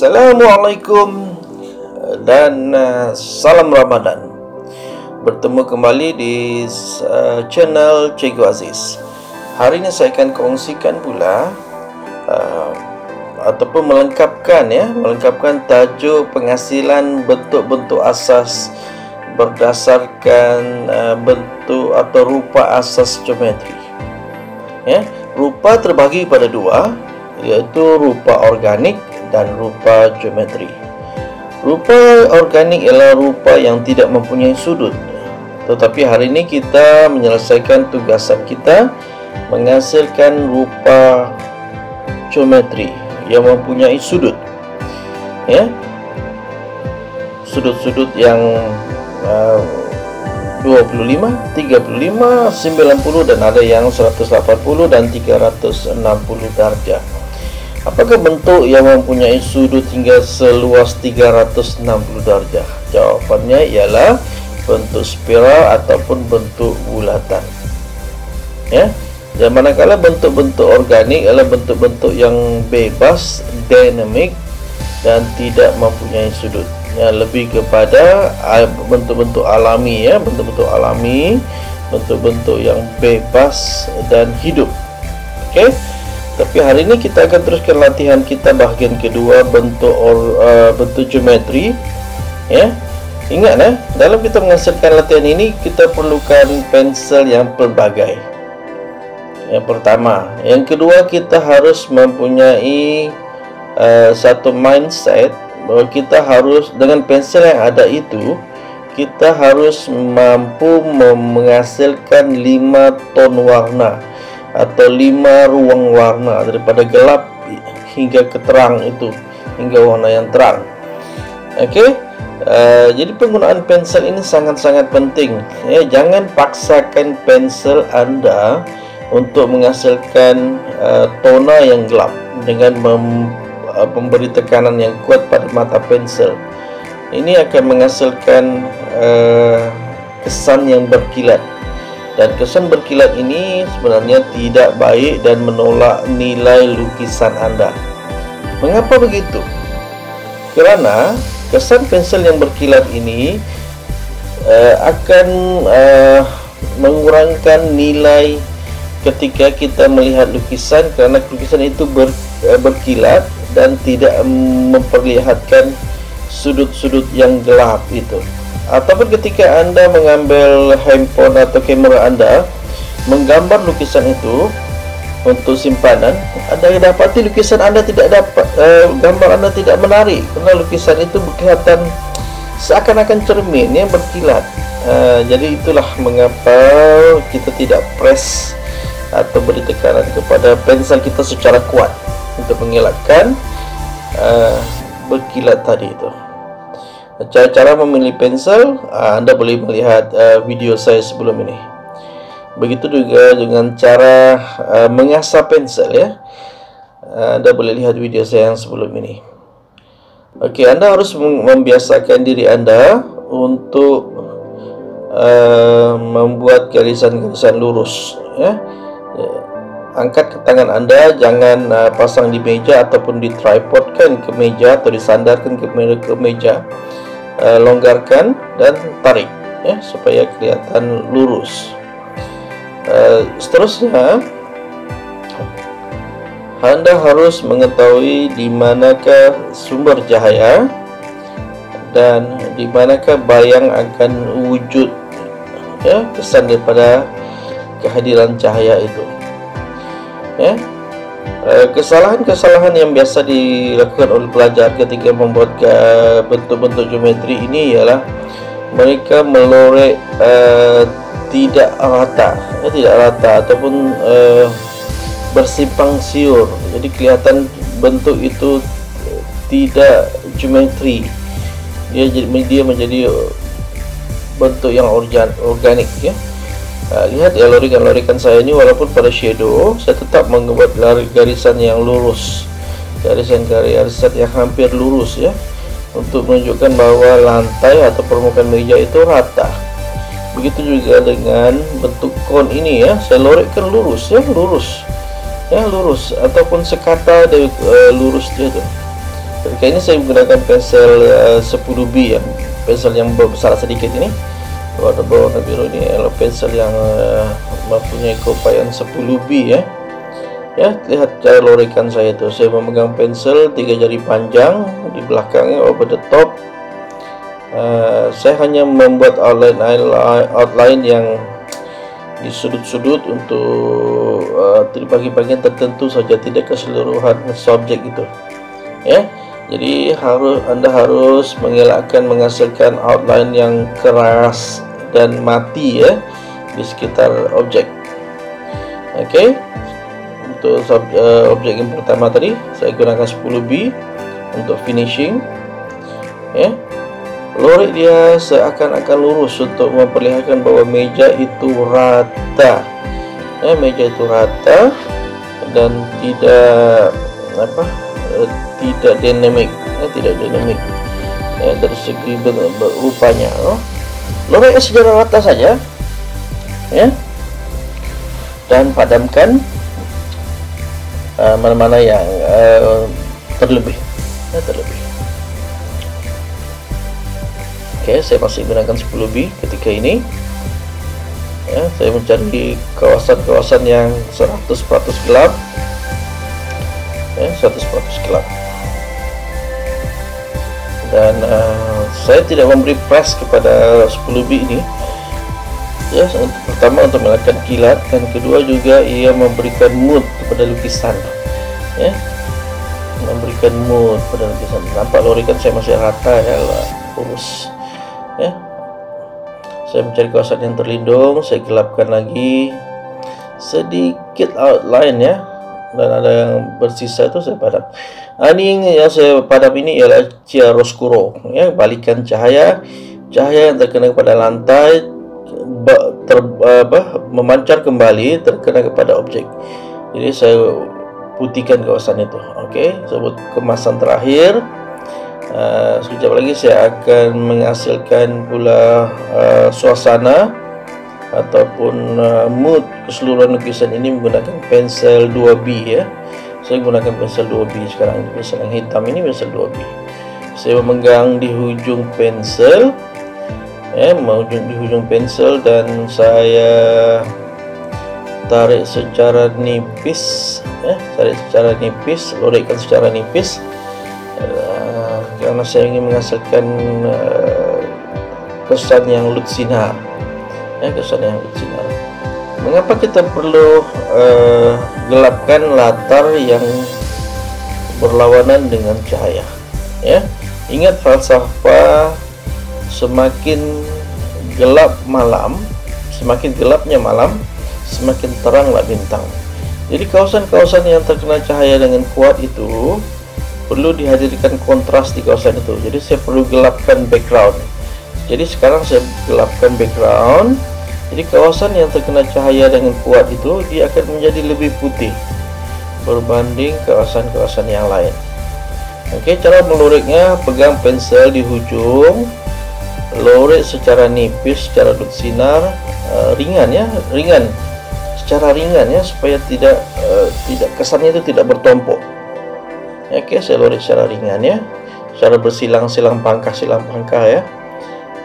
Assalamualaikum dan salam Ramadan. Bertemu kembali di channel Cikgu Aziz. Hari ini saya akan kongsikan pula ataupun melengkapkan tajuk penghasilan bentuk-bentuk asas berdasarkan bentuk atau rupa asas geometri. Rupa terbagi pada dua, iaitu rupa organik dan rupa geometri. Rupa organik ialah rupa yang tidak mempunyai sudut. Tetapi hari ini kita menyelesaikan tugasan kita menghasilkan rupa geometri yang mempunyai sudut. Sudut-sudut yang 25, 35, 90 dan ada yang 180 dan 360 darjah. Apakah bentuk yang mempunyai sudut hingga seluas 360 darjah? Jawapannya ialah bentuk spiral ataupun bentuk bulatan. Dan manakala bentuk-bentuk organik adalah bentuk-bentuk yang bebas, dinamik dan tidak mempunyai sudut. Lebih kepada bentuk-bentuk alami, bentuk-bentuk alami, bentuk-bentuk yang bebas dan hidup. Tapi hari ini kita akan teruskan latihan kita bahagian kedua, bentuk geometri. Ingat, dalam kita menghasilkan latihan ini kita perlukan pensel yang pelbagai. Yang pertama, yang kedua kita harus mempunyai satu mindset bahawa kita harus dengan pensel yang ada itu kita harus mampu menghasilkan 5 ton warna atau 5 ruang warna daripada gelap hingga ke terang itu, hingga warna yang terang. Jadi penggunaan pensel ini sangat-sangat penting. Jangan paksakan pensel Anda untuk menghasilkan tona yang gelap dengan memberi tekanan yang kuat pada mata pensel. Ini akan menghasilkan kesan yang berkilat. Dan kesan berkilat ini sebenarnya tidak baik dan menolak nilai lukisan Anda. Mengapa begitu? Kerana kesan pensel yang berkilat ini akan mengurangkan nilai ketika kita melihat lukisan, kerana lukisan itu berkilat dan tidak memperlihatkan sudut-sudut yang gelap itu. Ataupun ketika Anda mengambil handphone atau kamera Anda menggambar lukisan itu untuk simpanan, Anda dapati lukisan Anda tidak dapat, gambar Anda tidak menarik kerana lukisan itu kelihatan seakan-akan cermin yang berkilat. Jadi itulah mengapa kita tidak press atau beri tekanan kepada pensel kita secara kuat untuk mengelakkan berkilat tadi itu. Cara-cara memilih pensel Anda boleh melihat video saya sebelum ini. Begitu juga dengan cara mengasah pensel, Anda boleh lihat video saya yang sebelum ini. Anda harus membiasakan diri Anda untuk membuat garisan-garisan lurus. Angkat ke tangan Anda, jangan pasang di meja ataupun di tripodkan ke meja atau disandarkan ke meja. Longgarkan dan tarik supaya kelihatan lurus. Seterusnya Anda harus mengetahui di manakah sumber cahaya dan di manakah bayang akan wujud kesan daripada kehadiran cahaya itu. Kesalahan-kesalahan yang biasa dilakukan oleh pelajar ketika membuat bentuk-bentuk geometri ini ialah mereka melorek tidak rata ataupun bersimpang siur. Jadi kelihatan bentuk itu tidak geometri. Dia menjadi bentuk yang organik. Lihat lorikan-lorikan saya ini, walaupun pada shadow saya tetap membuat garisan yang lurus, garisan yang hampir lurus untuk menunjukkan bahawa lantai atau permukaan meja itu rata. Begitu juga dengan bentuk kon ini, saya lorikkan lurus, lurus ataupun sekata dari lurus dia tu. Ketika ini saya menggunakan pensel 10B, yang pensel yang besar sedikit ini, warna berwarna biru ini adalah pensel yang mempunyai keupayaan 10B ya. Ya, lihat cara lorekan saya itu. Saya memegang pensel 3 jari panjang di belakangnya over the top. Saya hanya membuat outline yang di sudut-sudut untuk di bagian-bagian tertentu saja, tidak keseluruhan subjek itu ya. Jadi Anda harus mengelakkan menghasilkan outline yang keras dan mati ya di sekitar objek. Oke. Untuk objek yang pertama tadi saya gunakan 10B untuk finishing ya. Lorek dia seakan-akan lurus untuk memperlihatkan bahwa meja itu rata ya, meja itu rata dan tidak tidak dinamik ya, ya, dari segi rupanya. Loreknya secara rata saja ya, dan padamkan mana-mana yang terlebih. Oke, saya masih gunakan 10B ketika ini ya. Saya mencari kawasan-kawasan yang 100% gelap ya, 100% gelap, dan saya tidak memberi press kepada 10B ini ya. Pertama untuk melakukan kilat, dan kedua juga ia memberikan mood kepada lukisan ya, memberikan mood pada lukisan. Nampak lorekan saya masih rata ya, lurus ya. Saya mencari kawasan yang terlindung, saya gelapkan lagi sedikit outline ya, dan ada yang bersisa itu saya padam. Ini yang saya padam ini ialah chiaroscuro ya, balikan cahaya yang terkena kepada lantai memancar kembali terkena kepada objek. Jadi saya putihkan kawasan itu. Oke, sebut kemasan terakhir. Sekejap lagi saya akan menghasilkan pula suasana ataupun mood keseluruhan lukisan ini menggunakan pensel 2B ya. Saya menggunakan pensel 2B sekarang. Pensel yang hitam ini pensel 2B. Saya memegang di hujung pensel ya, di hujung pensel, dan saya tarik secara nipis ya, lorekkan secara nipis karena saya ingin menghasilkan kesan yang lutsinar ya, Mengapa kita perlu gelapkan latar yang berlawanan dengan cahaya ya? Ingat falsafah, semakin gelap malam, semakin gelapnya malam, semakin teranglah bintang. Jadi kawasan-kawasan yang terkena cahaya dengan kuat itu perlu dihadirkan kontras di kawasan itu. Jadi saya perlu gelapkan background. Jadi sekarang saya gelapkan background. Jadi kawasan yang terkena cahaya dengan kuat itu dia akan menjadi lebih putih berbanding kawasan-kawasan yang lain. Oke, cara meloreknya, pegang pensel di hujung, lorek secara nipis, secara lutsinar, ringan ya, secara ringan ya, supaya tidak kesannya itu tidak bertumpuk. Oke, saya lorek secara ringan ya, secara bersilang-silang pangkah ya.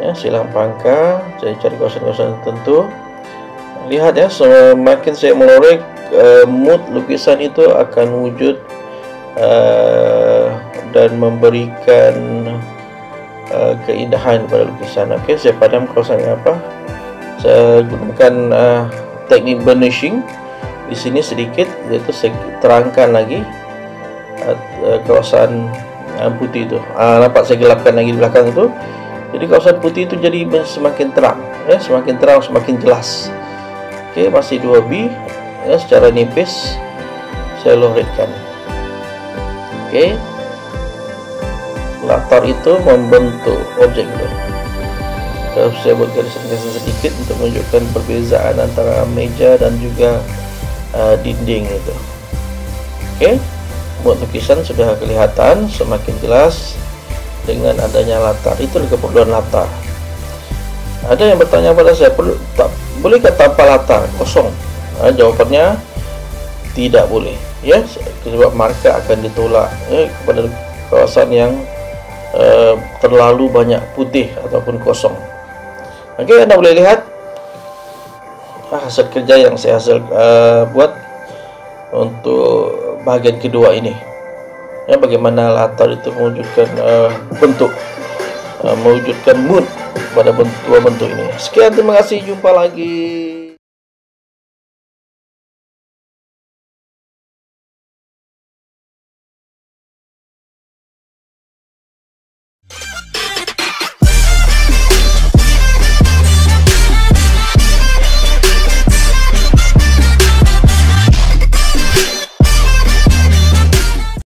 Ya, silang pangkah, saya cari kawasan-kawasan tertentu. Lihat ya, semakin saya melorek, mood lukisan itu akan wujud dan memberikan keindahan pada lukisan. Oke, saya padam kawasannya apa? Saya gunakan teknik burnishing di sini sedikit, yaitu saya terangkan lagi kawasan putih itu. Nampak saya gelapkan lagi di belakang itu. Jadi kawasan putih itu jadi semakin terang ya, semakin terang, semakin jelas. Oke, masih 2B ya, secara nipis saya lorekkan. Oke, latar itu membentuk objek itu. Saya buat garis-garis sedikit untuk menunjukkan perbezaan antara meja dan juga dinding itu. Oke, buat lukisan sudah kelihatan semakin jelas dengan adanya latar. Itu keperluan latar. Ada yang bertanya pada saya, bolehkah tanpa latar, kosong? Jawabannya tidak boleh ya, sebab marker akan ditolak ya, kepada kawasan yang terlalu banyak putih ataupun kosong. Oke, Anda boleh lihat hasil kerja yang saya buat untuk bahagian kedua ini, ya, bagaimana latar itu mewujudkan bentuk, mewujudkan mood pada dua bentuk ini. Sekian, terima kasih, jumpa lagi.